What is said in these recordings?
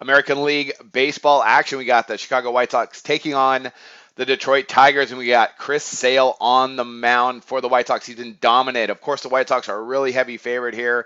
American League baseball action. We got the Chicago White Sox taking on the Detroit Tigers, and we got Chris Sale on the mound for the White Sox. He's been dominant. Of course, the White Sox are a really heavy favorite here.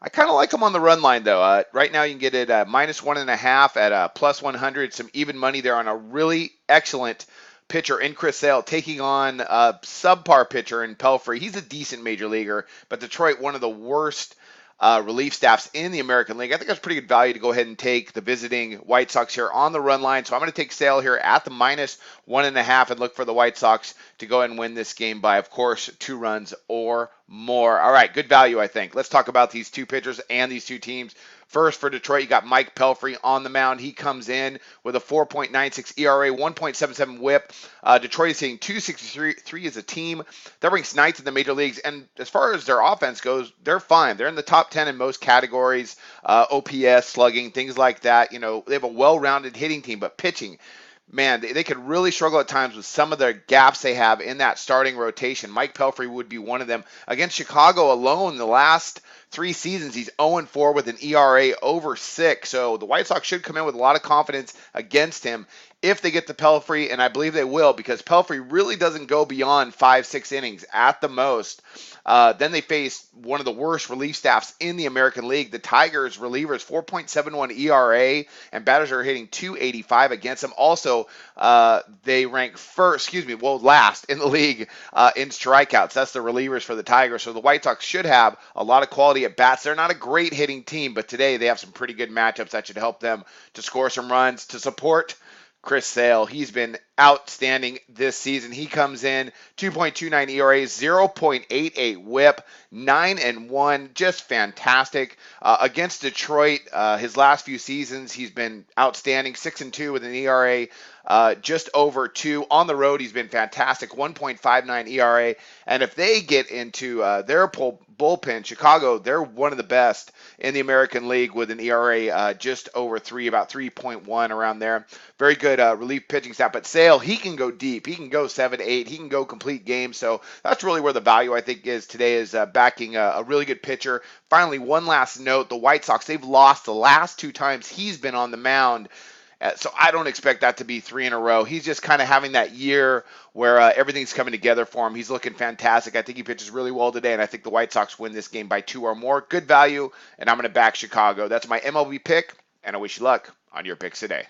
I kind of like them on the run line, though. Right now, you can get it -1.5 at +100. Some even money there on a really excellent pitcher in Chris Sale taking on a subpar pitcher in Pelfrey. He's a decent major leaguer, but Detroit, one of the worst relief staffs in the American League. I think that's pretty good value to go ahead and take the visiting White Sox here on the run line. So I'm going to take Sale here at the -1.5 and look for the White Sox to go ahead and win this game by, of course, 2 runs or more. All right, good value, I think. Let's talk about these two pitchers and these two teams. First, for Detroit, you got Mike Pelfrey on the mound. He comes in with a 4.96 ERA, 1.77 WHIP. Detroit is hitting 263 as a team. That ranks ninth in the major leagues. And as far as their offense goes, they're fine. They're in the top 10 in most categories, OPS, slugging, things like that. You know, they have a well-rounded hitting team, but pitching, man, they could really struggle at times with some of the gaps they have in that starting rotation. Mike Pelfrey would be one of them. Against Chicago alone, the last 3 seasons, he's 0-4 with an ERA over 6. So the White Sox should come in with a lot of confidence against him if they get to Pelfrey, and I believe they will, because Pelfrey really doesn't go beyond 5-6 innings at the most. Then they face one of the worst relief staffs in the American League. The Tigers relievers, 4.71 ERA, and batters are hitting 285 against them. Also, they rank last in the league in strikeouts. That's the relievers for the Tigers. So the White Sox should have a lot of quality at bats. They're not a great hitting team, but today they have some pretty good matchups that should help them to score some runs to support Chris Sale. He's been outstanding this season. He comes in 2.29 ERA, 0.88 WHIP, 9-1, just fantastic. Against Detroit, his last few seasons, he's been outstanding, 6-2 with an ERA just over 2. On the road, he's been fantastic, 1.59 ERA. And if they get into their bullpen, Chicago, they're one of the best in the American League with an ERA just over 3, about 3.1 around there. Very good relief pitching staff. But Sale, he can go deep. He can go 7-8. He can go complete games. So that's really where the value, I think, is today, is backing a really good pitcher. Finally, one last note. The White Sox, they've lost the last 2 times he's been on the mound. So I don't expect that to be 3 in a row. He's just kind of having that year where everything's coming together for him. He's looking fantastic. I think he pitches really well today, and I think the White Sox win this game by 2 or more. Good value, and I'm going to back Chicago. That's my MLB pick, and I wish you luck on your picks today.